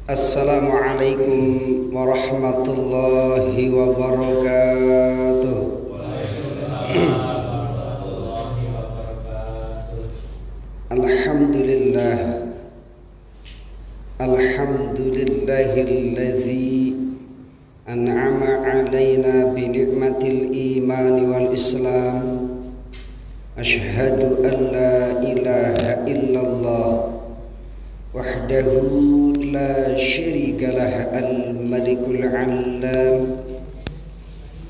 Assalamualaikum warahmatullahi wabarakatuh. Alhamdulillah, alhamdulillahillazi an'ama alaina bi ni'matil iman wal islam. Ashhadu an la ilaha illallah wahdahu la syarika lah al-malikul allam,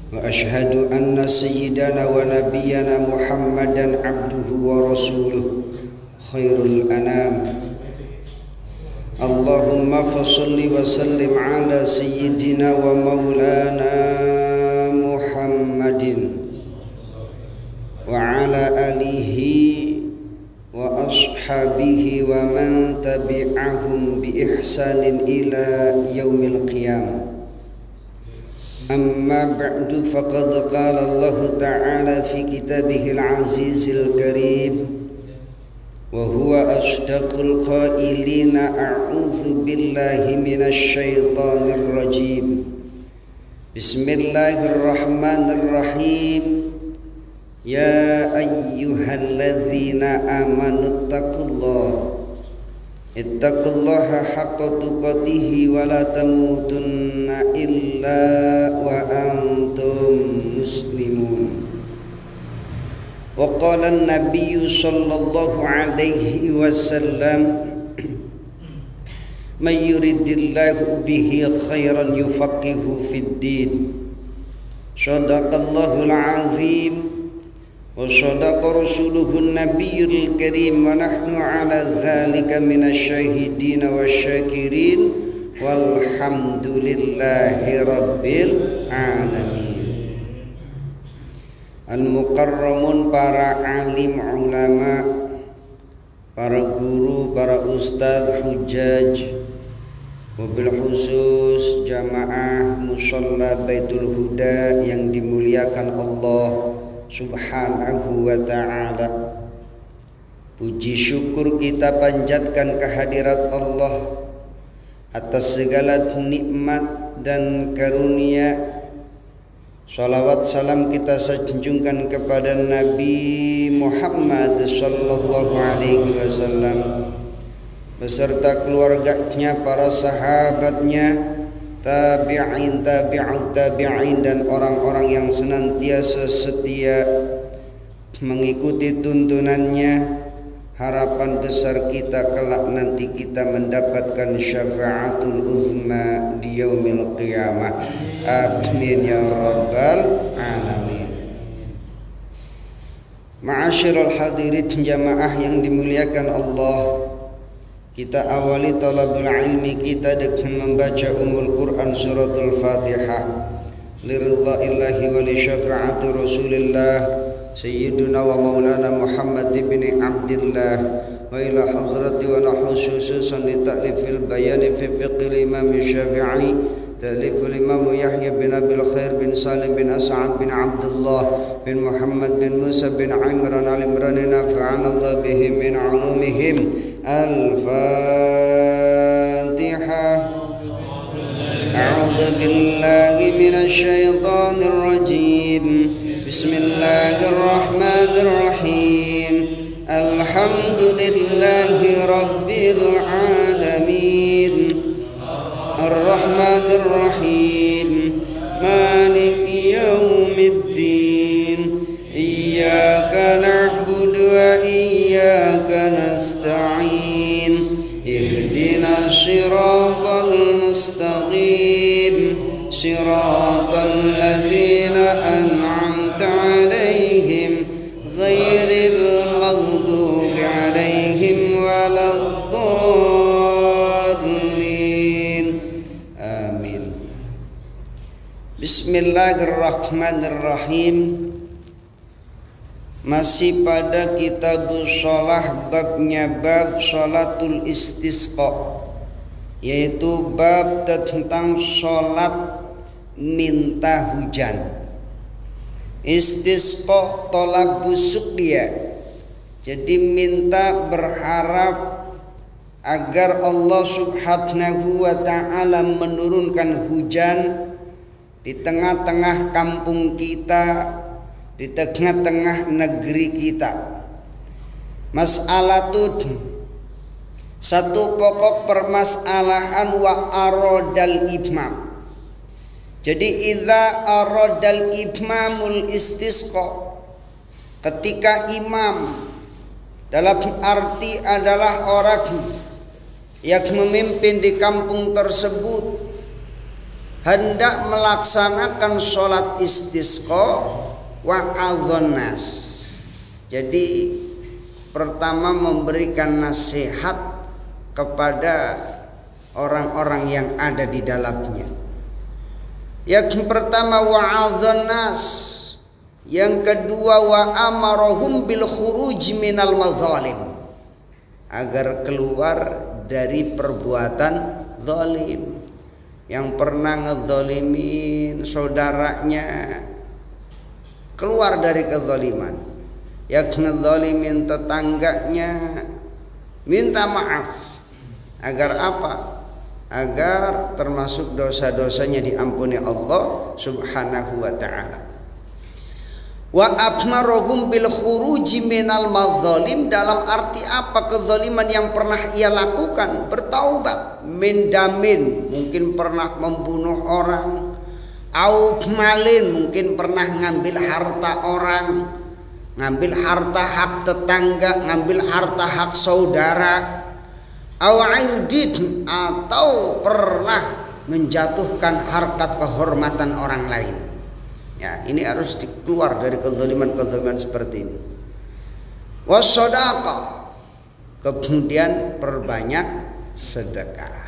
wa ashhadu anna sayyidana wa nabiyyana Muhammadan abduhu wa rasuluh khairul anam. Allahumma fassalli wa sallim ala sayyidina wa maulana Muhammadin wa ala alihi wa ashabihi wa man tabi'ahum bi ihsanin ila yaumil qiyamah. Amma ba'du, faqad qala Allah ta'ala fi kitabihil azizil karim wa huwa asdaqul qailina a'udzu billahi minasy syaithanir rajim. Bismillahirrahmanirrahim. Ya ayyuhalladzina amanu ittaqullaha haqqa tuqatih wa la tamutunna illa wa antum muslimun. Wa qala an-nabiy sallallahu alaihi wasallam, may yuridillahu bihi khairan yufaqihu fid din. Shadaqallahul azim wa sadaqa rasuluhun nabiyyul karim, wa nahnu ala dzalika minasyahidin wasyakirin walhamdulillahi rabbil alamin. Al-mukarramun, para alim ulama, para guru, para ustadz, hujjaj, wabil khusus jamaah musalla Baitul Huda yang dimuliakan Allah Subhanahu wa ta'ala. Puji syukur kita panjatkan kehadirat Allah atas segala nikmat dan karunia. Salawat salam kita sanjungkan kepada Nabi Muhammad sallallahu alaihi wasallam beserta keluarganya, para sahabatnya, tabi'in, tabi'ut tabi'in, dan orang-orang yang senantiasa setia mengikuti tuntunannya. Harapan besar kita kelak nanti kita mendapatkan syafaatul uzma di yaumil qiyamah. Amin ya rabbal alamin. Ma'asyiral hadirin jamaah yang dimuliakan Allah, kita awali talabul ilmi kita dengan membaca Quran suratul Fatihah liridha'illahi wa li syafa'ati Rasulillah Sayyiduna wa maulana Muhammad ibn Abdillah, wa ila hadrati wa khususan li ta'lifil bayani fi fiqhil Imam Syafi'i, ta'liful Imam Yahya bin Abil Khair bin Salim bin As'ad bin Abdullah bin Muhammad bin Musa bin Imran al-Imran, nafa'anallahu bihim min ulumihim. Al-Fatihah. A'udzu billahi minasy syaithanir rajim. Bismillahirrahmanirrahim. Alhamdulillahi rabbil alamin. Ar-Rahmanir Rahim. Maliki yaumiddin. Iyyaka na'budu wa iyyaka nasta'in. Ihdinas siratal mustaqim. Siratal ladzina an'amta 'alaihim ghairil maghdubi 'alaihim waladdallin. Amin. Bismillahirrahmanirrahim. Masih pada kitab shalah, babnya bab sholatul istisqa, yaitu bab tentang sholat minta hujan. Istisqa tolabus suqya, Jadi minta berharap agar Allah Subhanahu wa ta'ala menurunkan hujan di tengah-tengah kampung kita, di tengah-tengah negeri kita. Masalah itu satu pokok permasalahan wa aradal ibmam. Jadi idza aradal ibmamul istisqa, ketika imam dalam arti adalah orang yang memimpin di kampung tersebut hendak melaksanakan sholat istisqa wa'adhannas. Jadi pertama memberikan nasihat kepada orang-orang yang ada di dalamnya. Yang pertama wa'adhannas, yang kedua wa amarahum bil khuruj minal mazalim, agar keluar dari perbuatan zalim. Yang pernah ngezalimin saudaranya keluar dari kezaliman, yang ngezalimin tetangganya minta maaf. Agar apa? Agar termasuk dosa-dosanya diampuni Allah Subhanahu wa ta'ala. Wa abmarahum bil khuruji minal mazalim, dalam arti apa kezaliman yang pernah ia lakukan? Bertaubat. Mendamin, mungkin pernah membunuh orang. Au malin, mungkin pernah ngambil harta orang, ngambil harta hak tetangga, ngambil harta hak saudara. Au irdin, atau pernah menjatuhkan harkat kehormatan orang lain. Ya, ini harus dikeluar dari kezaliman-kezaliman seperti ini. Wassadaqah, kemudian perbanyak sedekah.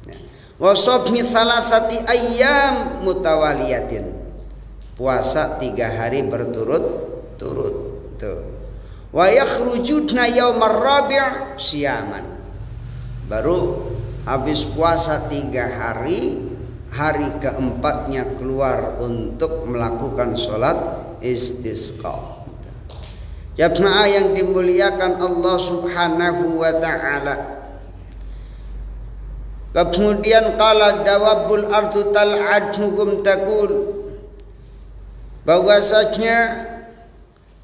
Ya. Wasabmi salasati ayyam mutawaliyatin, puasa 3 hari berturut-turut. Tuh. Wa yakhrujuna yaumar rabi' siyaman, baru habis puasa 3 hari, hari keempatnya keluar untuk melakukan sholat istisqa. Jamaah yang dimuliakan Allah Subhanahu wa ta'ala. Kemudian qala dawabul ardu tal'adhukum takul, bahwasanya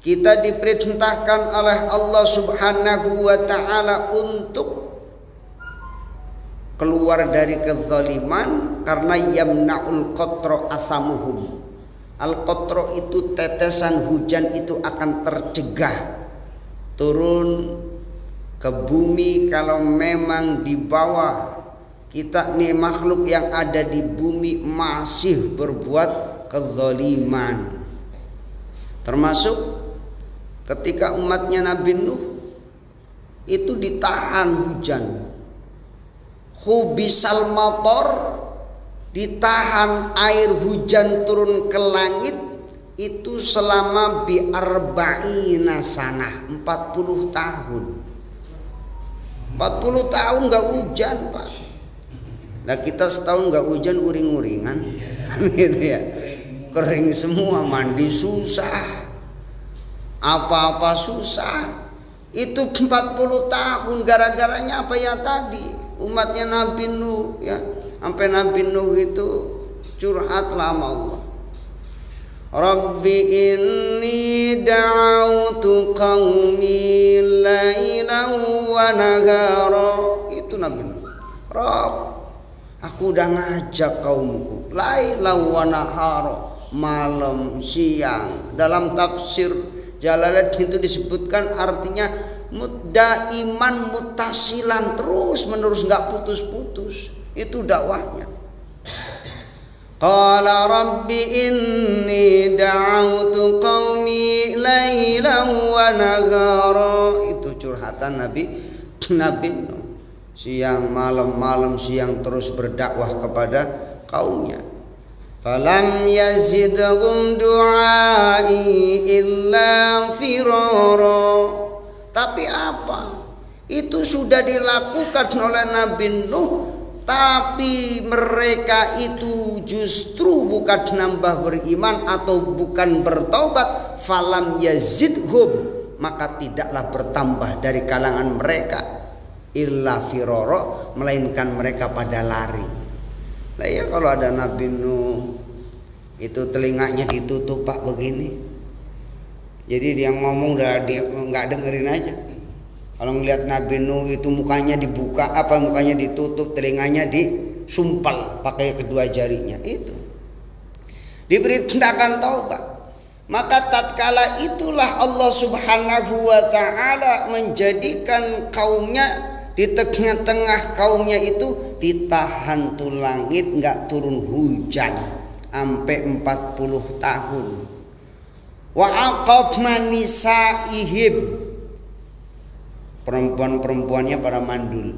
kita diperintahkan oleh Allah Subhanahu wa ta'ala untuk keluar dari kezaliman karena yamna'ul qatra asamuhum. Al-qatra itu tetesan hujan itu akan tercegah turun ke bumi kalau memang di bawah kita nih makhluk yang ada di bumi masih berbuat kezaliman. Termasuk ketika umatnya Nabi Nuh itu ditahan hujan, khubisal mator, ditahan air hujan turun ke langit itu selama bi'arba'ina sanah, 40 tahun. 40 tahun nggak hujan, Pak. Nah kita setahun nggak hujan uring-uringan, gitu ya, kering semua, mandi susah, apa-apa susah. Itu 40 tahun gara-garanya apa ya tadi? Umatnya Nabi Nuh ya. Sampai Nabi Nuh itu curhat lama Allah. Rabbi inni da'autu qaumi lailan wa nahara. Itu Nabi Nuh. Rabb, aku udah ngajak kaumku lailan wa nahara, malam siang. Dalam tafsir Jalalain itu disebutkan artinya daiman mutasilan, terus menerus nggak putus-putus. Itu dakwahnya. Qala rabbi inni da'autu qaumi lailan wa nahara. Itu curhatan Nabi Nuh. Siang malam siang terus berdakwah kepada kaumnya. Falam yazidhum du'ai illa firara. Tapi apa? Itu sudah dilakukan oleh Nabi Nuh, tapi mereka itu justru bukan nambah beriman atau bukan bertaubat. Falam yazidhum, maka tidaklah bertambah dari kalangan mereka illa firoro, melainkan mereka pada lari. Lah ya kalau ada Nabi Nuh itu telinganya ditutup Pak begini, jadi dia ngomong dia nggak dengerin aja. Kalau ngelihat Nabi Nuh itu mukanya dibuka, mukanya ditutup, telinganya disumpal pakai kedua jarinya, itu diberi tindakan taubat. Maka tatkala itulah Allah Subhanahu wa ta'ala menjadikan kaumnya, di tengah-tengah kaumnya itu ditahan tuh langit, nggak turun hujan sampai 40 tahun. Wa aqabna nisaihim, perempuan-perempuannya para mandul,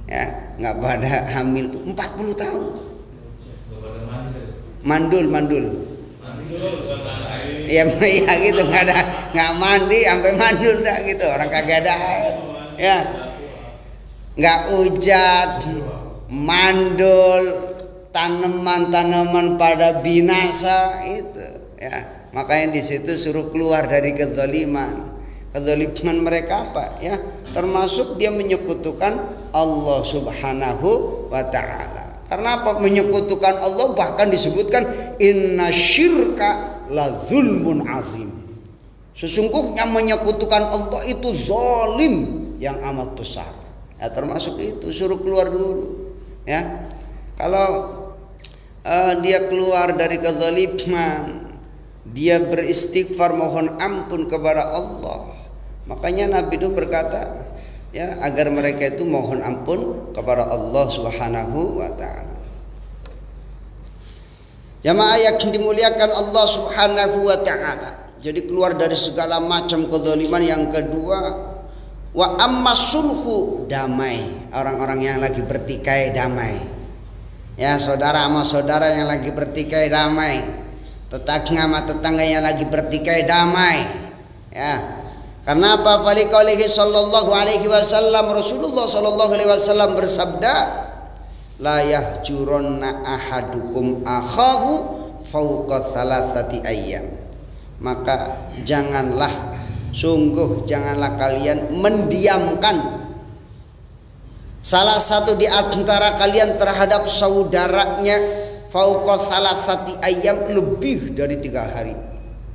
ya nggak pada hamil 40 tahun. Mandul. Ya gitu, nggak mandi sampai mandul dah gitu, orang kagak ada air, ya nggak hujan, mandul, tanaman-tanaman pada binasa itu, ya makanya di situ suruh keluar dari kezaliman mereka apa, ya termasuk dia menyekutukan Allah Subhanahu wa ta'ala. Karena apa? Menyekutukan Allah, bahkan disebutkan inna syirka la zulmun azim, sesungguhnya menyekutukan Allah itu zalim yang amat besar. Ya termasuk itu, suruh keluar dulu, ya kalau dia keluar dari kezaliman, dia beristighfar mohon ampun kepada Allah. Makanya Nabi itu berkata, ya agar mereka itu mohon ampun kepada Allah Subhanahu wa ta'ala. Jamaah yang dimuliakan Allah Subhanahu wa ta'ala, jadi keluar dari segala macam kezaliman. Yang kedua, wa amma sulhu, damai. Orang-orang yang lagi bertikai damai, ya saudara sama saudara yang lagi bertikai damai, tetangga sama tetangga yang lagi bertikai damai, ya. Karena apa? Faliqaulihi sallallahu alaihi wasallam, Rasulullah sallallahu alaihi wasallam bersabda, la yahjurunna ahadukum akhahu fauqa salasati ayyam. Maka janganlah kalian mendiamkan salah satu di antara kalian terhadap saudaranya fauqa salasati ayyam, lebih dari 3 hari,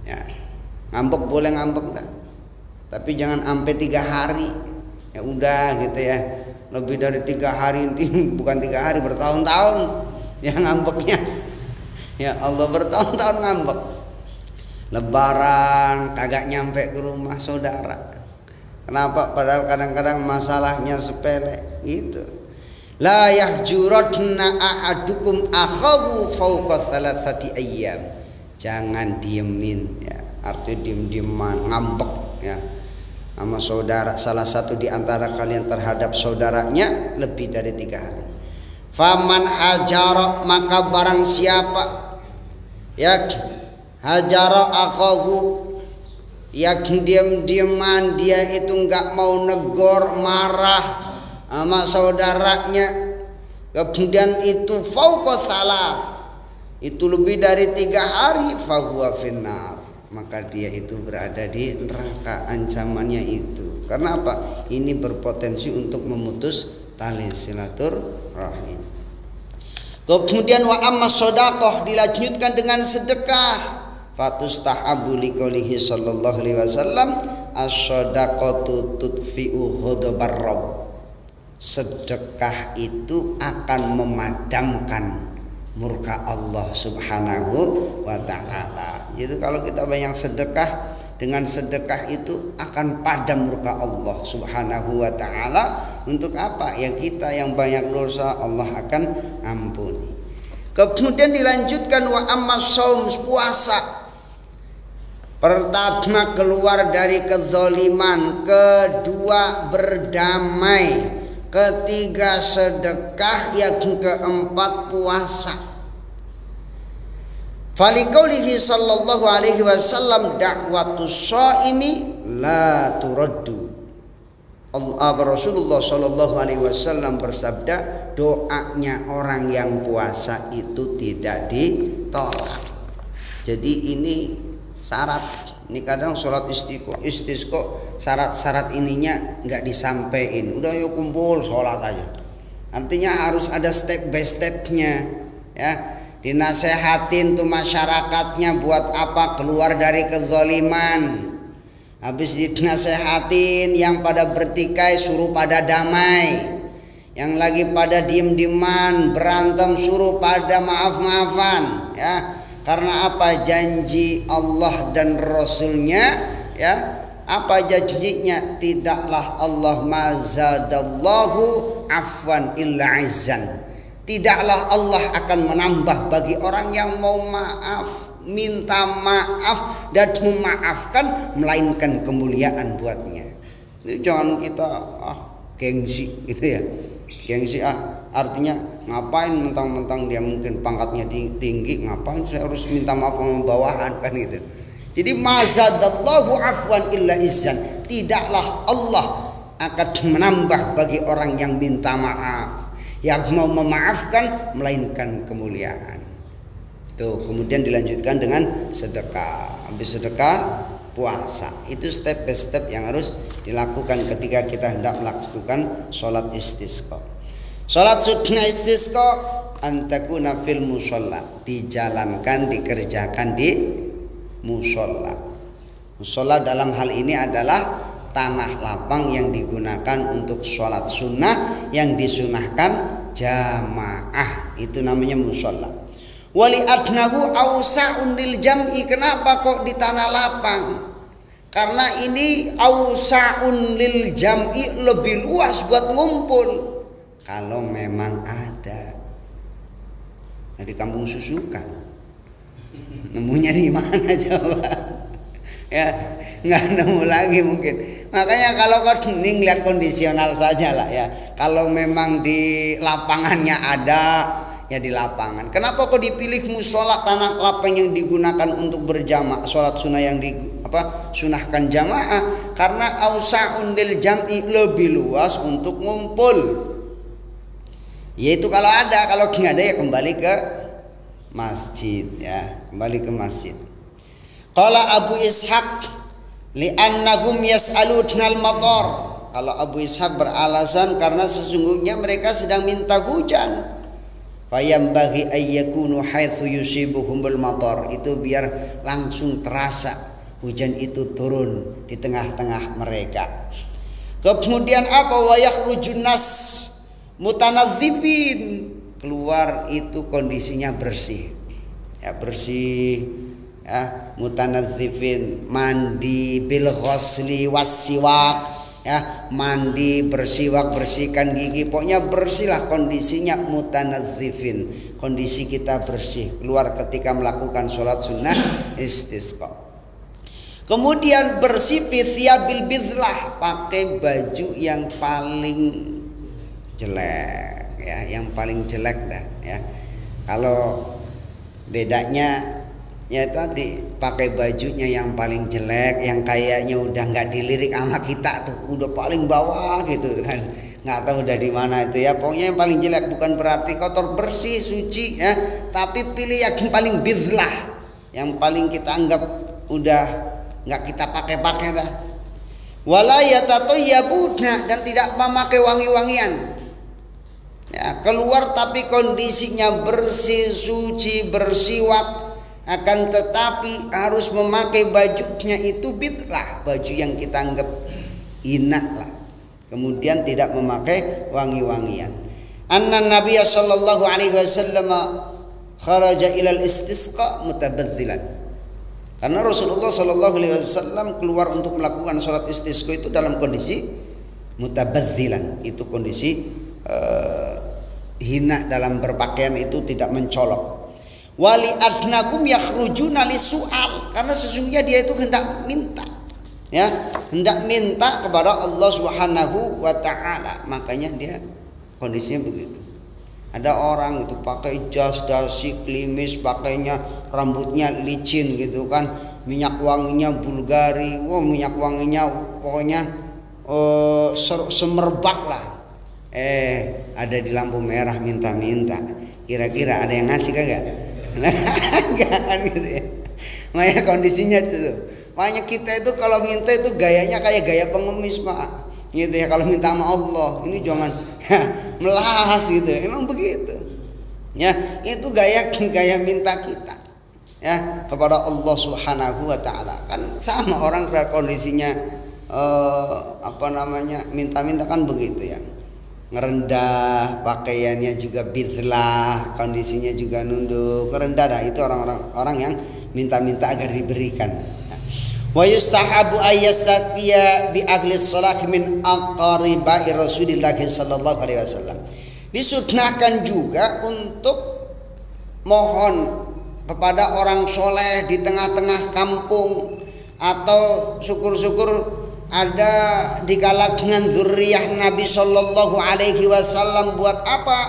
ya. Ngambek boleh ngambek dah, tapi jangan sampai 3 hari, ya udah gitu ya. Lebih dari 3 hari inti bukan 3 hari, bertahun-tahun ya ngambeknya, ya Allah, bertahun-tahun ngambek. Lebaran kagak nyampe ke rumah saudara. Kenapa? Padahal kadang-kadang masalahnya sepele itu. La yahjuranna ahadukum akhahu fauqa salasati ayyam. Jangan diemin, ya. Artinya diem-dieman ngambek, ya, sama saudara, salah satu di antara kalian terhadap saudaranya lebih dari 3 hari. Faman hajara, maka barang siapa, ya, hajara akhahu, ya diam-diaman dia itu nggak mau negor, marah sama saudaranya, kemudian itu fauqa salas, itu lebih dari 3 hari, fahuwa finnar, maka dia itu berada di neraka, ancamannya itu. Karena apa? Ini berpotensi untuk memutus tali silaturahim. Kemudian wa amma shadaqah, dilanjutkan dengan sedekah. Fatustahabu liqaulihi sallallahu alaihi wasallam, as-shadaqatu tudfi'u ghadabar rabb. Sedekah itu akan memadamkan murka Allah Subhanahu wa ta'ala. Jadi kalau kita banyak sedekah, dengan sedekah itu akan padam murka Allah Subhanahu wa ta'ala. Untuk apa? Ya kita yang banyak dosa Allah akan ampuni. Kemudian dilanjutkan wa amma shaum, puasa. Pertama keluar dari kezaliman, kedua berdamai, ketiga sedekah, yang keempat puasa. Faliqaulihi sallallahu alaihi wasallam, da'watus shaimi la turaddu. Rasulullah sallallahu alaihi wasallam bersabda, doanya orang yang puasa itu tidak ditolak. Jadi ini syarat, Ini kadang sholat istisqa syarat-syarat ininya nggak disampaikan. Udah yuk kumpul sholat aja. Artinya harus ada step by stepnya, ya. Dinasehatin tuh masyarakatnya buat apa, keluar dari kezaliman. Habis dinasehatin yang pada bertikai suruh pada damai. Yang lagi pada diem-dieman berantem suruh pada maaf-maafan, ya. Karena apa? Janji Allah dan Rasulnya, ya. Apa janjinya? Tidaklah Allah mazadallahu afwan illa izzan. Tidaklah Allah akan menambah bagi orang yang mau maaf, minta maaf dan memaafkan, melainkan kemuliaan buatnya. Itu jangan kita gengsi gitu ya. Gengsi artinya ngapain mentang-mentang dia mungkin pangkatnya tinggi, ngapain saya harus minta maaf sama bawahan, kan gitu. Jadi mazadallahu afwan illa izzan. Tidaklah Allah akan menambah bagi orang yang minta maaf, yang mau memaafkan, melainkan kemuliaan. Tuh, kemudian dilanjutkan dengan sedekah. Habis sedekah, puasa. Itu step by step yang harus dilakukan ketika kita hendak melakukan sholat istisqa. Sholat sunnah istisqa antakuna fil musholla, dijalankan, dikerjakan di musholla. Musholla dalam hal ini adalah tanah lapang yang digunakan untuk sholat sunnah yang disunahkan jamaah, itu namanya musholla. Wali adnahu awsa'un lil jam'i. Kenapa kok di tanah lapang? Karena ini awsa'un lil jam'i, lebih luas buat ngumpul. Kalau memang ada. Nah, di kampung Susukan nemunya di mana coba? Ya, nggak nemu lagi mungkin. Makanya kalau kau lihat kondisional saja lah ya. Kalau memang di lapangannya ada, ya di lapangan. Kenapa kok dipilih musola tanah lapang yang digunakan untuk berjamaah sholat sunnah yang sunahkan jamaah? Karena ausa'un lil jam'i, lebih luas untuk ngumpul. Yaitu kalau ada, kalau nggak ada ya kembali ke masjid, ya kembali ke masjid. Qala Abu Ishaq li'annahum yas'alunal matar. Kalau Abu Ishaq beralasan karena sesungguhnya mereka sedang minta hujan. Fayambaghi ayyakunu haitsu yusibuhumul matar. Itu biar langsung terasa hujan itu turun di tengah-tengah mereka. Kemudian apa? Wa yakhrujun nas mutanazzifin, keluar itu kondisinya bersih, ya bersih, ya mutanazzifin, mandi bil ghusli wassiwak, ya mandi, bersiwak, bersihkan gigi, pokoknya bersihlah kondisinya mutanazzifin, kondisi kita bersih, keluar ketika melakukan sholat sunnah istisqa. Kemudian bersih fi thiyabil bidlah, pakai baju yang paling jelek, ya yang paling jelek dah, ya. Kalau bedanya ya tadi pakai bajunya yang paling jelek, yang kayaknya udah nggak dilirik sama kita tuh, udah paling bawah gitu kan, nggak tahu udah di mana itu, ya pokoknya yang paling jelek. Bukan berarti kotor, bersih, suci, ya, tapi pilih yang paling bidlah, yang paling kita anggap udah nggak kita pakai dah. Wala yatatayyabuna, dan tidak memakai wangi-wangian. Ya, keluar tapi kondisinya bersih, suci, bersiwak, akan tetapi harus memakai bajunya itu bidlah, baju yang kita anggap hina lah. Kemudian tidak memakai wangi-wangian. Anna Nabiya sallallahu alaihi wasallam kharaja ilal istisqa mutabazzilan. Karena Rasulullah sallallahu alaihi wasallam keluar untuk melakukan sholat istisqa itu dalam kondisi mutabazzilan, itu kondisi hina dalam berpakaian, itu tidak mencolok. Wali adnakum yakhrujuna lisu'al, karena sesungguhnya dia itu hendak minta, ya hendak minta kepada Allah Subhanahu wa taala, makanya dia kondisinya begitu. Ada orang itu pakai jas, dasi, klimis, pakainya rambutnya licin gitu kan, minyak wanginya Bulgari, minyak wanginya pokoknya semerbak lah. Ada di lampu merah minta-minta, kira-kira ada yang ngasih kagak? Enggak kan gitu ya. Makanya kondisinya itu Makanya kita itu kalau minta itu gayanya kayak gaya pengemis, Pak. Gitu ya, kalau minta sama Allah ini jangan melahas gitu. Emang begitu. Ya, itu gaya minta kita. Ya, kepada Allah Subhanahu wa taala. Kan sama orang kondisinya minta-minta kan begitu ya. Ngerendah, pakaiannya juga bidlah, kondisinya juga nunduk, rendah. Nah, itu orang yang minta-minta agar diberikan. Wa yustahabu ayyastaqiya bi ahli shalah min aqaribai Rasulillah sallallahu alaihi wasallam. Disunnahkan juga untuk mohon kepada orang soleh di tengah-tengah kampung, atau syukur-syukur ada di kalangan zuriyah Nabi sallallahu alaihi wasallam. Buat apa?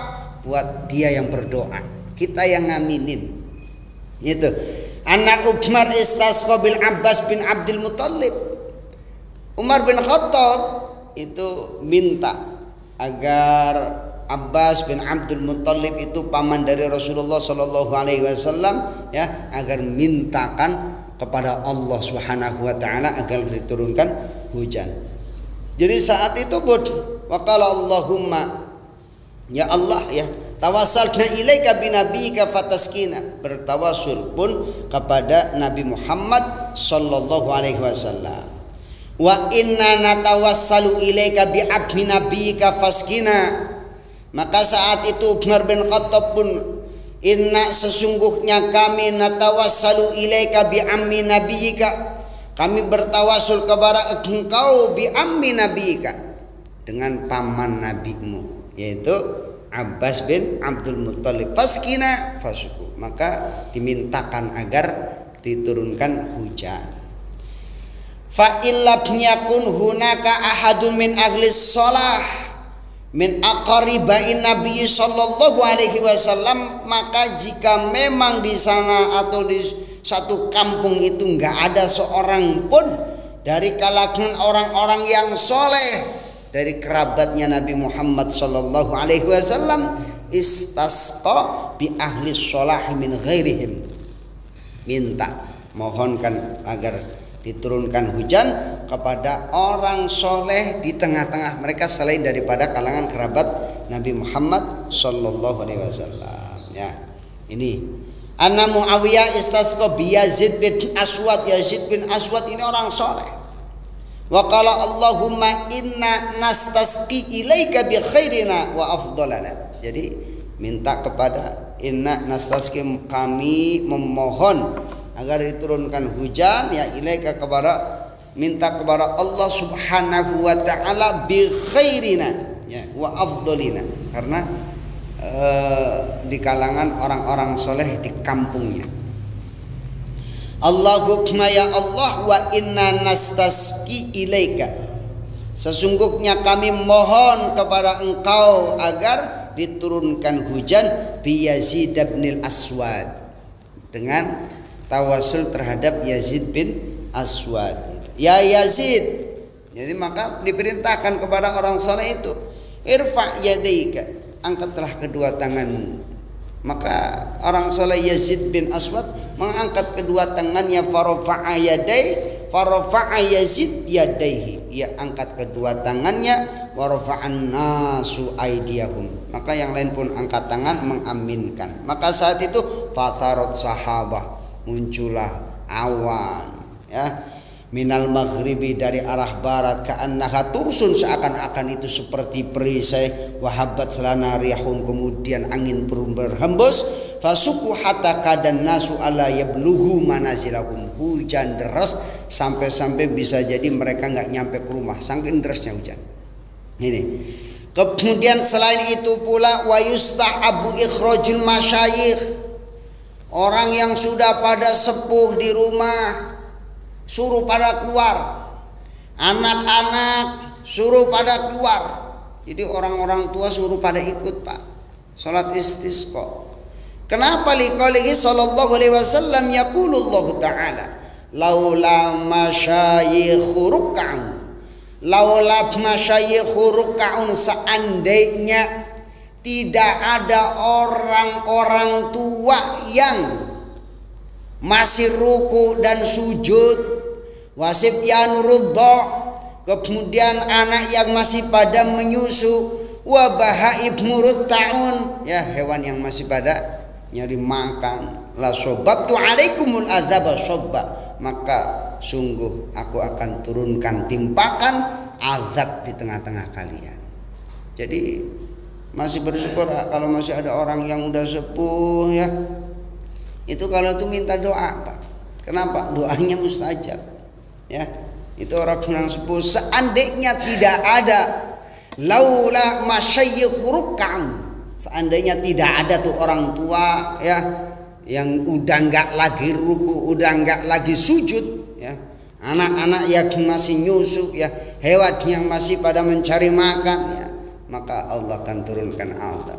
Buat dia yang berdoa, kita yang ngaminin. Gitu. Anak Umar istasqa bil Abbas bin Abdul Muttalib. Umar bin Khattab itu minta agar Abbas bin Abdul Muttalib itu paman dari Rasulullah sallallahu alaihi wasallam ya, agar mintakan kepada Allah Subhanahu wa taala agar diturunkan hujan. Jadi saat itu waqala Allahumma, ya Allah ya, tawassalna ilaika binabiyika fataskina, bertawasul pun kepada Nabi Muhammad sallallahu alaihi wasallam. Wa inna natawassalu ilaika bi abdi nabiyika faskina. Maka saat itu Umar bin Khattab pun, inna sesungguhnya kami natawassalu ilaika bi ammi nabiyika, kami bertawasul kepada engkau bi ammi nabiyika, dengan paman nabimu yaitu Abbas bin Abdul Muttalib. Faskina fasuku, maka dimintakan agar diturunkan hujan. Fa illam yakun hunaka ahadun min ahli shalah min aqaribain Nabi sallallahu alaihi wasallam, maka jika memang di sana atau di satu kampung itu enggak ada seorang pun dari kalangan orang-orang yang soleh dari kerabatnya Nabi Muhammad sallallahu alaihi wasallam, istasqa bi ahli shalah min ghairihim, minta mohonkan agar diturunkan hujan kepada orang soleh di tengah-tengah mereka selain daripada kalangan kerabat Nabi Muhammad sallallahu alaihi wasallam. Ya, ini Anna Muawiyah istasqa bi Yazid bin Aswad. Yazid bin Aswad ini orang soleh. Wa qala Allahumma inna nastasqi ilaika bi khairina wa afdalana. Jadi minta kepada inna nastasqi, kami memohon agar diturunkan hujan ya ilaika, kepada minta kepada Allah Subhanahu wa taala bi khairina ya wa afdalina, karena di kalangan orang-orang soleh di kampungnya. Allahumma ya Allah wa inna nastasqi ilaika, sesungguhnya kami mohon kepada engkau agar diturunkan hujan bi Yazid bin Aswad, dengan tawasul terhadap Yazid bin Aswad. Ya Yazid, jadi maka diperintahkan kepada orang soleh itu, irfa yadaika, angkatlah kedua tanganmu. Maka orang soleh Yazid bin Aswad mengangkat kedua tangannya, farafa'a Yazid yadaihi, ia angkat kedua tangannya, warafa'an nasu aidiyahum, maka yang lain pun angkat tangan mengaminkan. Maka saat itu fatharat sahabah, muncullah awan ya, minal maghribi, dari arah barat, ka'annaha tursun, seakan-akan itu seperti perisai, wahabat selana rihun, kemudian angin berhembus, fasuku hatta kadan nasu ala yablughu manazilahum, hujan deras sampai-sampai bisa jadi mereka nggak nyampe ke rumah, saking derasnya hujan ini. Kemudian selain itu pula wa yustahabu ikhrajul masyayikh, orang yang sudah pada sepuh di rumah suruh pada keluar, anak-anak suruh pada keluar. Jadi orang-orang tua suruh pada ikut Pak salat istisqa. Kenapa? Liqaulihi sallallahu alaihi wasallam, yaqulullahu ta'ala laula masyayikhu ruk'an, laula masyayikhu ruk'an, seandainya tidak ada orang-orang tua yang masih ruku dan sujud, wasibyan rudha, kemudian anak yang masih pada menyusu, wa bahaib murtaun, ya hewan yang masih pada nyari makan, la sobabtu alaikumul azaba sobba, maka sungguh aku akan turunkan timpakan azab di tengah-tengah kalian. Jadi masih bersyukur kalau masih ada orang yang udah sepuh ya. Itu kalau itu minta doa, Pak. Kenapa? Doanya mustajab. Ya. Itu orang yang sepuh, seandainya tidak ada laula masyayikh ruk'an, seandainya tidak ada tuh orang tua ya yang udah enggak lagi ruku, udah enggak lagi sujud ya, anak-anak yang masih nyusu ya, hewan yang masih pada mencari makan ya, maka Allah akan turunkan azab.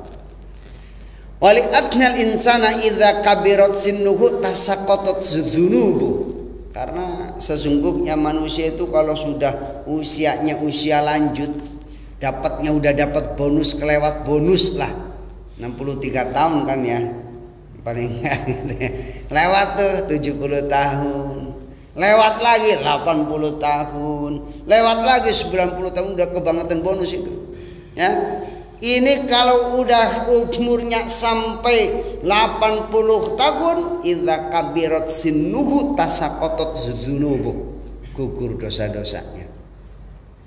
Wali adnal insana idza kabirat sinnuhu tasaqatat dzunubu, karena sesungguhnya manusia itu kalau sudah usianya usia lanjut, dapatnya udah dapat bonus kelewat bonus lah, 63 tahun kan ya paling enggak gitu ya. Lewat tuh 70 tahun, lewat lagi 80 tahun, lewat lagi 90 tahun, udah kebangetan bonus itu ya. Ini kalau udah umurnya sampai 80 tahun, idza kabirat sinnuhu tasaqatat dzunubu, gugur dosa-dosanya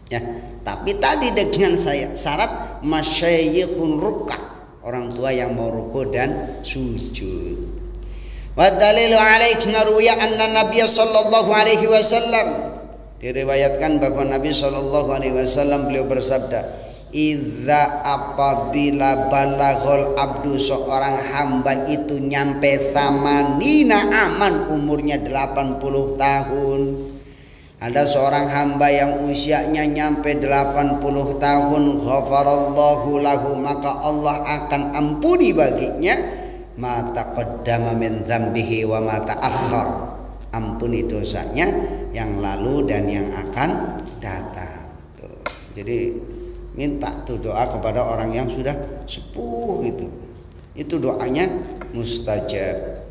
ya. Tapi tadi dengan syarat masyayikhun ruk'a, orang tua yang mau ruku dan sujud. Wa dalilu alaihi ruya anna Nabiy sallallahu alaihi wasallam, diriwayatkan bahwa Nabi sallallahu alaihi wasallam beliau bersabda, idza apabila balaghul abdu, seorang hamba itu nyampe tamanina aman, umurnya 80 tahun. Ada seorang hamba yang usianya nyampe 80 tahun, ghafarallahu lahu, maka Allah akan ampuni baginya ma taqaddama min dzambihi wa ma ta'akhkhar, ampuni dosanya yang lalu dan yang akan datang. Tuh. Jadi minta tuh doa kepada orang yang sudah sepuh itu doanya mustajab.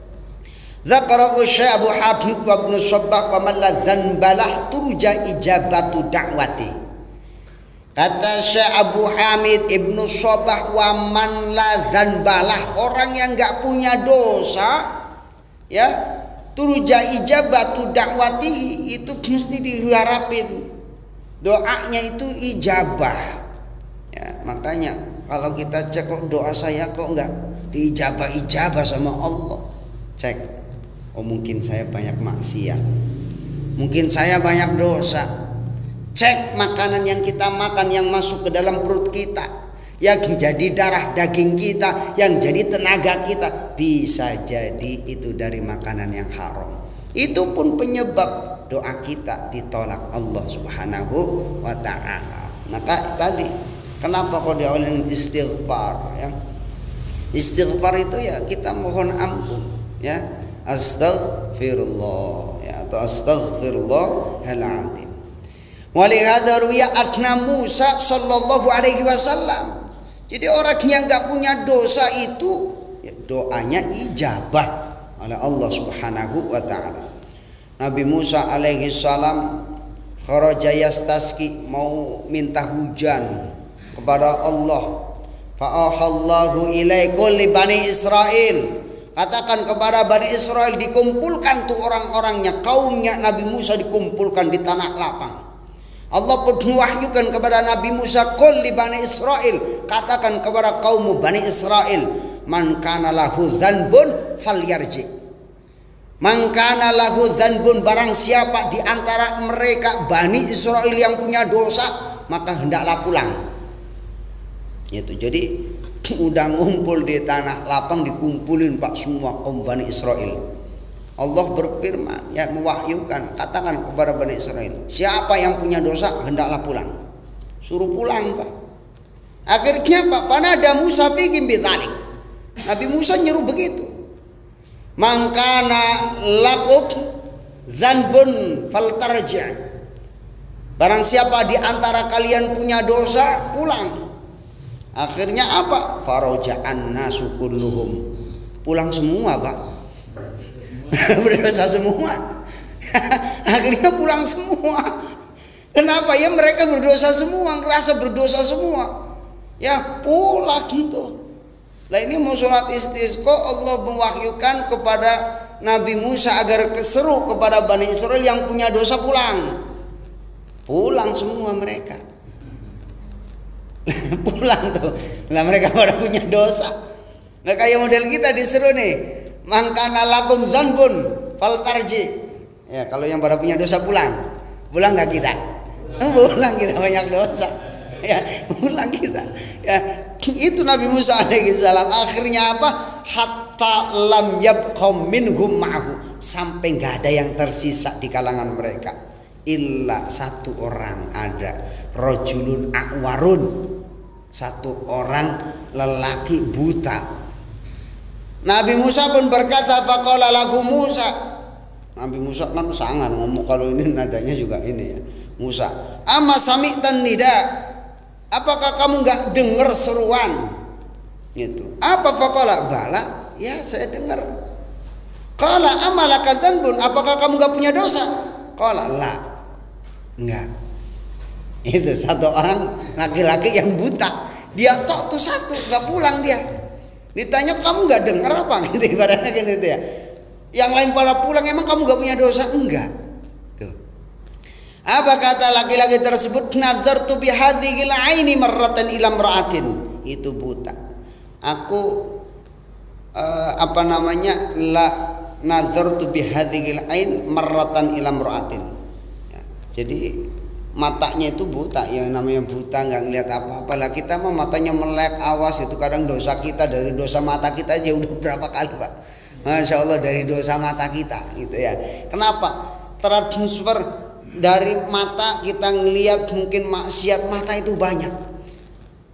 Zakarahu Syekh Abu Habib wa Ibnu Sabbah wa man la zanbalah turja ijabatu da'wati. Kata Syekh Abu Hamid Ibnu Sabbah, wa man la zanbalah, orang yang enggak punya dosa ya, turja ijabatu da'wati, itu mesti diharapin doanya itu ijabah. Ya, makanya kalau kita cek kok doa saya kok enggak diijabah-ijabah sama Allah, cek, oh mungkin saya banyak maksiat, mungkin saya banyak dosa. Cek makanan yang kita makan, yang masuk ke dalam perut kita, yang jadi darah daging kita, yang jadi tenaga kita, bisa jadi itu dari makanan yang haram. Itu pun penyebab doa kita ditolak Allah Subhanahu wa ta'ala. Maka tadi kenapa kok diawali istighfar ya? Istighfar itu ya kita mohon ampun ya, astaghfirullah ya, atau astaghfirullahal azim. Walihada ruya adna Musa sallallahu alaihi wasallam. Jadi orang yang enggak punya dosa itu ya, doanya ijabah oleh Allah Subhanahu wa ta'ala. Nabi Musa alaihi salam kharaja yastasqi, mau minta hujan kepada Allah. Fa'ahallahu ilaikum li bani Israil, katakan kepada Bani Israel, dikumpulkan tuh orang-orangnya, kaumnya Nabi Musa dikumpulkan di tanah lapang. Allah pun mewahyukan kepada Nabi Musa, qul li Bani Israil, katakan kepada kaum Bani Israel, man kana lahu dzanbun falyarji. Man kana lahu dzanbun, barang siapa di antara mereka Bani Israel yang punya dosa, maka hendaklah pulang. Itu jadi udah ngumpul di tanah lapang, dikumpulin Pak semua kaum Bani Israel. Allah berfirman ya, mewahyukan, katakan kepada Bani Israel, siapa yang punya dosa hendaklah pulang. Suruh pulang Pak. Akhirnya Pak, fanada Musa fihim bidzalik, Nabi Musa nyeru begitu, mangkana lakum dzanbun faltarji', barang siapa di antara kalian punya dosa pulang. Akhirnya apa? Faraja'an nasu kulluhum, pulang semua Pak. Berdosa semua. Akhirnya pulang semua. Kenapa? Ya mereka berdosa semua, ngerasa berdosa semua. Ya pulang gitu. Nah ini mau sholat istisqa, Allah mewahyukan kepada Nabi Musa agar keseru kepada Bani Israel yang punya dosa pulang. Pulang semua mereka. Pulang tuh. Lah mereka pada punya dosa. Nah kayak model kita diseru nih, mangkana lakum dzanbun faltarji. Ya kalau yang pada punya dosa pulang. Pulang nggak kita? Pulang kita banyak dosa. Ya, pulang kita. Ya, itu Nabi Musa alaihi salam. Akhirnya apa? Hatta lam yabqa minhum ma'hu, sampai nggak ada yang tersisa di kalangan mereka. Illa satu orang ada, rajulun a'warun, satu orang lelaki buta. Nabi Musa pun berkata, faqala lahu Musa. Nabi Musa kan sangat ngomong, kalau ini nadanya juga ini ya. Musa, ama sami'tan nida, apakah kamu nggak dengar seruan? Gitu. Apa faqala? Bala, ya saya dengar. Qala amalaka dzanbun, apakah kamu nggak punya dosa? Qala la, enggak. Itu satu orang laki-laki yang buta, dia tok tuh satu, nggak pulang dia. Ditanya kamu nggak dengar apa? Gitu ibaratnya gitu ya. Yang lain pada pulang, emang kamu nggak punya dosa? Enggak. Tuh. Apa kata laki-laki tersebut? Nazartu bihadhil aini marratan ila imra'atin. Itu buta. Aku la nazartu bihadhil ain marratan ila imra'atin. Ya, jadi matanya itu buta, yang namanya buta nggak ngelihat apa-apa. Lah kita mah matanya melek, awas itu kadang dosa kita dari dosa mata kita aja udah berapa kali Pak. Masya Allah dari dosa mata kita gitu ya. Kenapa? Transfer dari mata kita ngelihat mungkin maksiat mata itu banyak.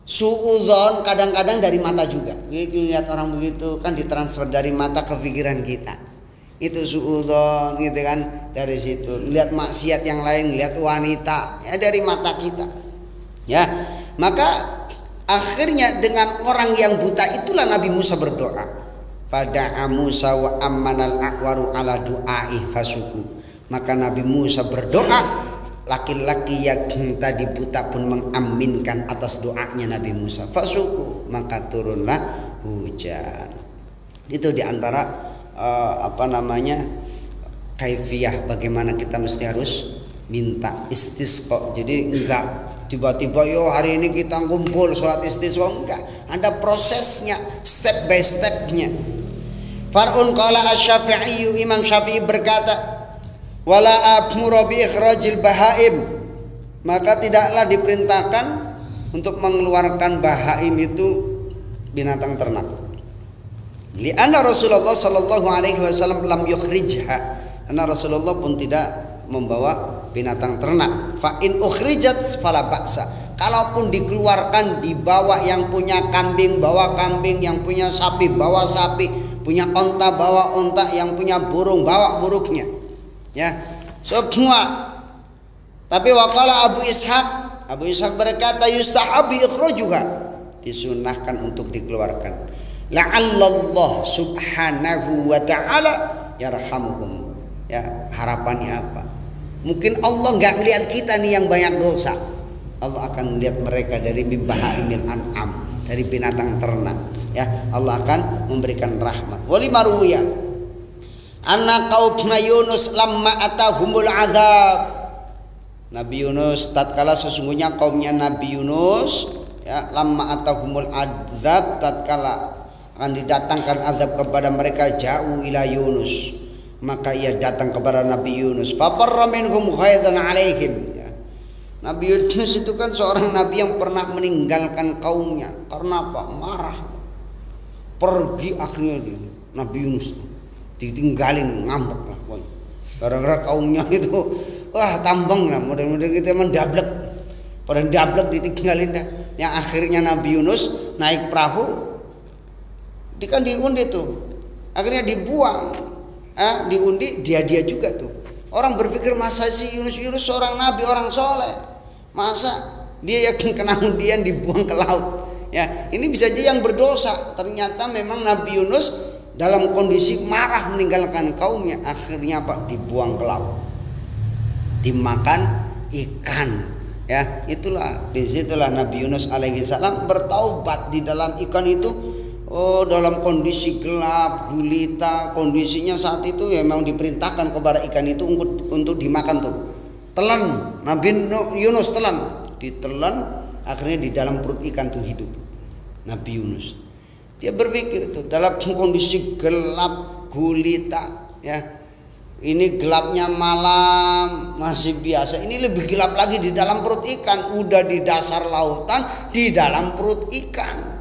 Suudzon kadang-kadang dari mata juga. Lihat orang begitu kan ditransfer dari mata ke pikiran kita. Itu suudzon gitu kan, dari situ. Lihat maksiat yang lain, lihat wanita ya dari mata kita. Ya. Maka akhirnya dengan orang yang buta itulah Nabi Musa berdoa. Fada'a Musa wa ammanal a'waru ala du'ai fasuku. Maka Nabi Musa berdoa, laki-laki yang tadi buta pun mengaminkan atas doanya Nabi Musa. Fasuku, maka turunlah hujan. Itu diantara kaifiyah bagaimana kita mesti harus minta istisqa. Jadi enggak tiba-tiba yo hari ini kita kumpul sholat istisqa, enggak. Ada prosesnya, step by stepnya. Far'un qala asy-Syafi'i, Imam Syafi'i berkata, wala amru bi ikhrajil bahaim, maka tidaklah diperintahkan untuk mengeluarkan bahaim itu binatang ternak. Li'anna Rasulullah sallallahu alaihi wasallam lam yukhrijha, karena Rasulullah pun tidak membawa binatang ternak. Fa in ukhrijat fala ba'sa, kalaupun dikeluarkan dibawa, yang punya kambing bawa kambing, yang punya sapi bawa sapi, punya onta bawa onta, yang punya burung bawa burungnya, ya semua. Tapi waqala Abu Ishaq berkata yustahabi ikhrajuha, disunahkan untuk dikeluarkan. La'allallah subhanahu wa ta'ala yarhamuhum, ya harapannya apa? Mungkin Allah nggak melihat kita nih yang banyak dosa, Allah akan melihat mereka dari mimbahaimil an'am, dari binatang ternak. Ya, Allah akan memberikan rahmat. Wali maruya anna qaum Yunus lamma atahumul azab. Nabi Yunus tatkala sesungguhnya kaumnya Nabi Yunus ya, lamma atahumul azab, tatkala akan didatangkan azab kepada mereka, jauh ila Yunus, maka ia datang kepada Nabi Yunus. Fa farra minhum khaydan alaihim. Ya. Nabi Yunus itu kan seorang nabi yang pernah meninggalkan kaumnya karena apa? Marah. Pergi akhirnya Nabi Yunus ditinggalin, ngambek lah gara-gara kaumnya itu wah tambang lah, model-model kita mendablek, pada dablek ditinggalin dah. Yang akhirnya Nabi Yunus naik perahu, kan diundi tuh, akhirnya dibuang, diundi dia juga tuh. Orang berpikir masa sih Yunus seorang nabi, orang soleh, masa dia yakin kena undian dibuang ke laut? Ya, ini bisa aja yang berdosa. Ternyata memang Nabi Yunus dalam kondisi marah meninggalkan kaumnya, akhirnya Pak dibuang ke laut. dimakan ikan. Ya, itulah disitulah Nabi Yunus alaihi salam bertaubat di dalam ikan itu. Dalam kondisi gelap gulita, kondisinya saat itu ya memang diperintahkan kepada ikan itu untuk dimakan tuh. Telan, Nabi Yunus telan, ditelan, akhirnya di dalam perut ikan tuh hidup Nabi Yunus. Dia berpikir tuh dalam kondisi gelap gulita, ya. Ini gelapnya malam masih biasa. Ini lebih gelap lagi di dalam perut ikan. Udah di dasar lautan, di dalam perut ikan.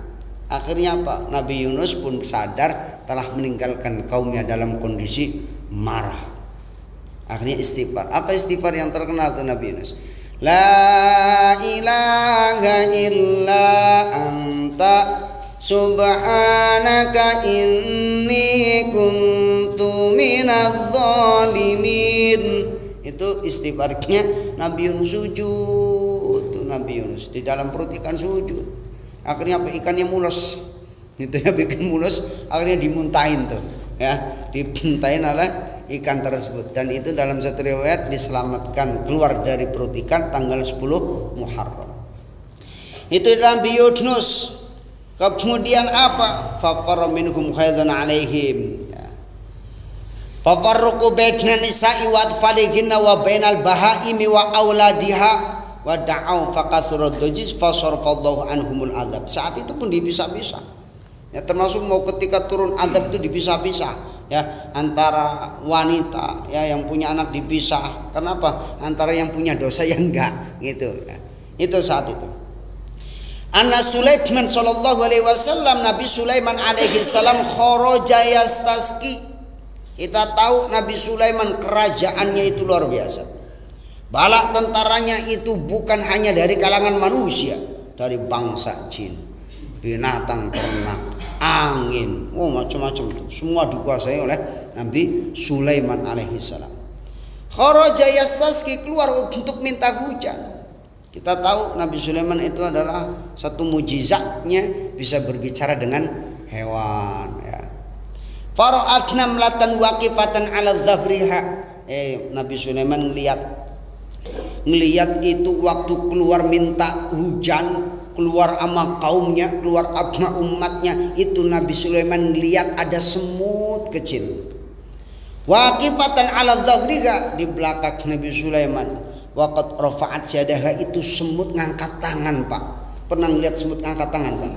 Akhirnya apa? Nabi Yunus pun sadar telah meninggalkan kaumnya dalam kondisi marah. Akhirnya istighfar. Apa istighfar yang terkenal tuh Nabi Yunus? La ilaha illa anta subhanaka inni kuntu minadz zalimin. Itu istighfarnya Nabi Yunus sujud tuh Nabi Yunus di dalam perut ikan sujud. Akhirnya apa? Ikannya mulus. Itu ya bikin mulus, akhirnya dimuntahin tuh, ya. Dimuntahin oleh ikan tersebut. Dan itu dalam satu riwayat diselamatkan keluar dari perut ikan tanggal 10 Muharram. Itu Nabi Yunus. Kemudian apa? Faqara minhum khaydan alaihim. Fafarruqu baina nisa'i wa atfalihinna wa bainal bahaimi wa auladiha wa da'au faqasura dajis fasarfallahu anhumul adab. Saat itu pun dipisah-pisah. Ya, termasuk mau ketika turun adab itu dipisah-pisah, ya, antara wanita ya yang punya anak dipisah. Kenapa? Antara yang punya dosa yang enggak, gitu ya. Itu saat itu. Anna Sulaiman sallallahu alaihi wasallam, Nabi Sulaiman alaihi salam kharaja yastasqi. Kita tahu Nabi Sulaiman kerajaannya itu luar biasa. Bala tentaranya itu bukan hanya dari kalangan manusia, dari bangsa jin, binatang ternak, angin, macam-macam itu semua dikuasai oleh Nabi Sulaiman alaihi salam. Kharaja yastasqi, keluar untuk minta hujan. Kita tahu Nabi Sulaiman itu adalah satu mujizatnya bisa berbicara dengan hewan, ya. Fara'at namlatan waqifatan 'ala dhahriha. Nabi Sulaiman ngelihat itu waktu keluar minta hujan, keluar sama kaumnya, keluar sama umatnya, itu Nabi Sulaiman ngelihat ada semut kecil. Waqifatan 'ala dhahriha, di belakang Nabi Sulaiman. Waqad rafa'at yadaha, itu semut ngangkat tangan, Pak. Pernah ngelihat semut ngangkat tangan, Pak?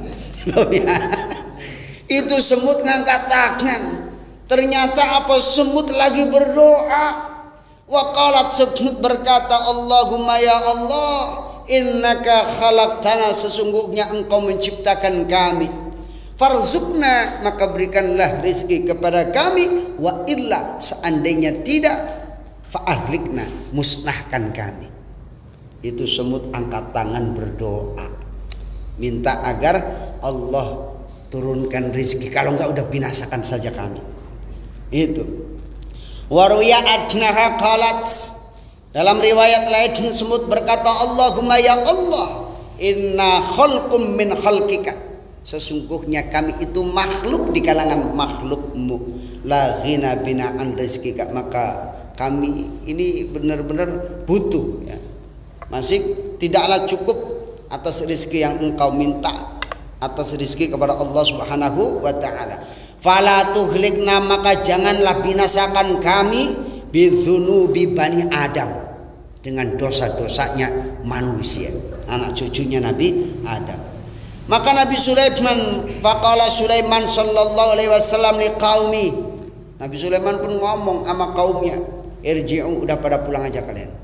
Itu semut ngangkat tangan. Ternyata apa? Semut lagi berdoa. Wa qalat, semut berkata, Allahumma ya Allah, innaka khalaqtana, sesungguhnya engkau menciptakan kami. Farzukna, maka berikanlah rezeki kepada kami. Wa illa, seandainya tidak, fa'ahlikna, musnahkan kami. Itu semut angkat tangan berdoa, minta agar Allah turunkan rezeki, kalau enggak udah binasakan saja kami. Itu waruya adnaha qalat, dalam riwayat lain semut berkata, Allahumma ya Allah, inna khalqum min khalqika, sesungguhnya kami itu makhluk di kalangan makhlukmu, la ghina bina an rizqika, maka kami ini benar-benar butuh, ya. Masih tidaklah cukup atas rezeki yang engkau minta, atas rezeki kepada Allah Subhanahu wa taala. Fala tuhlikna, maka janganlah binasakan kami bidzunubi bani Adam, dengan dosa-dosanya manusia, anak cucunya Nabi Adam. Maka Nabi Sulaiman, faqala Sulaiman sallallahu alaihi wasallam liqaumi, Nabi Sulaiman pun ngomong sama kaumnya, irji'u, udah pada pulang aja kalian.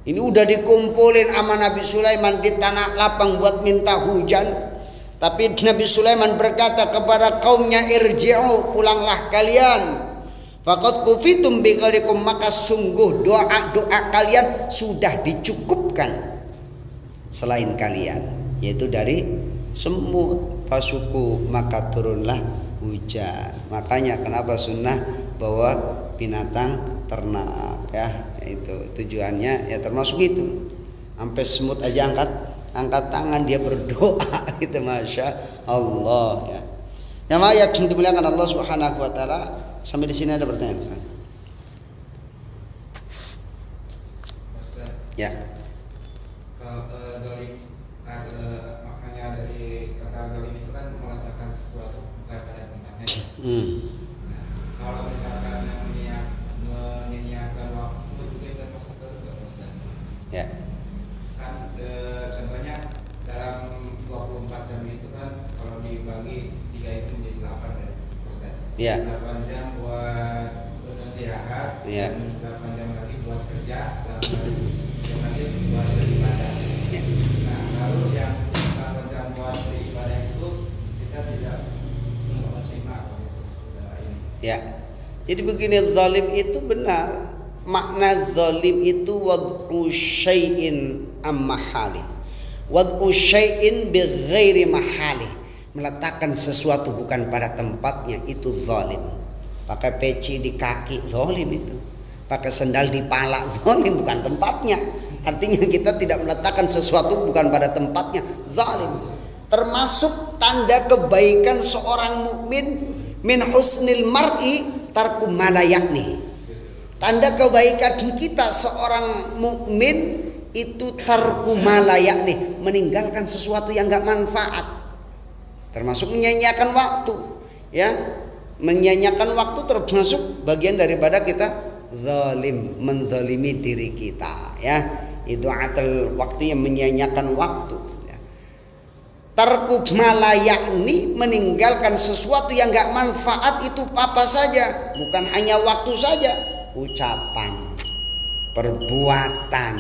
Ini udah dikumpulin sama Nabi Sulaiman di tanah lapang buat minta hujan. Tapi Nabi Sulaiman berkata kepada kaumnya, irji'u, pulanglah kalian. Faqad kufitum bigharikum, maka sungguh doa-doa kalian sudah dicukupkan selain kalian, yaitu dari semut. Fasuku, maka turunlah hujan. Makanya kenapa sunnah bawa binatang ternak, ya, itu tujuannya ya termasuk itu. Sampai semut aja angkat tangan, dia berdoa, gitu, masya Allah, ya. Jamaah yang dimuliakan Allah Subhanahu wa taala, sampai di sini ada pertanyaan? Ya. Makanya dari kata zalim itu kan meletakkan sesuatu bukan pada tempatnya. Nah, kalau misalkan menyanyiakan waktu itu kita masuk ke Ustaz. Ya. Kan contohnya dalam 24 jam itu kan kalau dibagi 3 itu menjadi 8 ya Ustaz. Ya. 8 jam buat beristirahat, Ya. 8 jam lagi buat kerja, 8 jam lagi buat beribadah. Ya. Nah, lalu yang 8 jam buat beribadah itu kita tidak maksimal gitu. Ya. Jadi begini, zalim itu benar. Makna zalim itu wad'u syai'in ammahali. Wad'u syai'in bighairi mahali. Meletakkan sesuatu bukan pada tempatnya, itu zalim. Pakai peci di kaki, zalim itu. Pakai sendal di pala, zalim, bukan tempatnya. Artinya kita tidak meletakkan sesuatu bukan pada tempatnya, zalim. Termasuk tanda kebaikan seorang mukmin, min husnil mar'i tarku malayakni. Tanda kebaikan kita seorang mukmin itu tarku malayakni, meninggalkan sesuatu yang enggak manfaat. Termasuk menyanyiakan waktu, ya. Menyanyiakan waktu termasuk bagian daripada kita zalim, menzalimi diri kita, ya. Idaatul waktu, yang menyanyiakan waktu, ya. Tarku malayakni, meninggalkan sesuatu yang enggak manfaat itu apa saja, bukan hanya waktu saja, ucapan, perbuatan,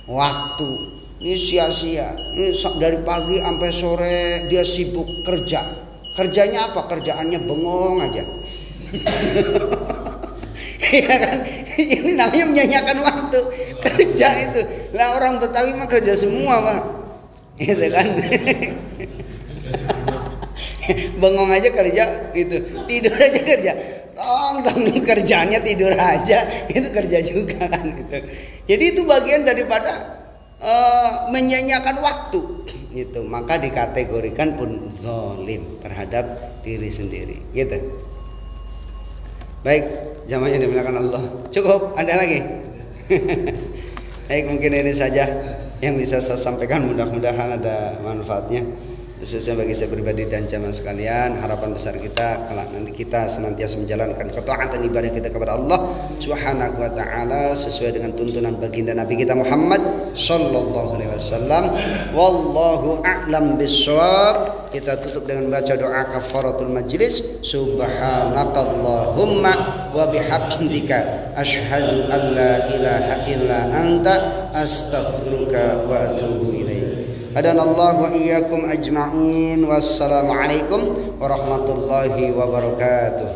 waktu. Ini sia-sia. Ini dari pagi sampai sore dia sibuk kerja. Kerjanya apa? Kerjaannya bengong aja. Ya kan? Ini namanya menyanyiakan waktu. Kerja itu. Lah orang Betawi mah kerja semua, Pak. Gitu kan? Bengong aja kerja gitu. Tidur aja kerja. Tong kerjanya tidur aja, itu kerja juga kan gitu. Jadi itu bagian daripada menyanyiakan waktu gitu. Maka dikategorikan pun zalim terhadap diri sendiri gitu. Baik, jamaah yang dimuliakan Allah. Cukup, ada lagi? Baik, mungkin ini saja yang bisa saya sampaikan, mudah-mudahan ada manfaatnya khususnya bagi saya pribadi dan jamaah sekalian. Harapan besar kita kalau nanti kita senantiasa menjalankan ketaatan ibadah kita kepada Allah Subhanahu wa taala sesuai dengan tuntunan baginda Nabi kita Muhammad sallallahu alaihi wasallam. Wallahu a'lam bissawab. Kita tutup dengan baca doa kafaratul majlis. Subhanakallahumma wa bihamdika asyhadu an la ilaha illa anta astaghfiruka wa atubu ilaik. Hadanallahu wa iyyakum ajma'in. Wassalamualaikum warahmatullahi wabarakatuh.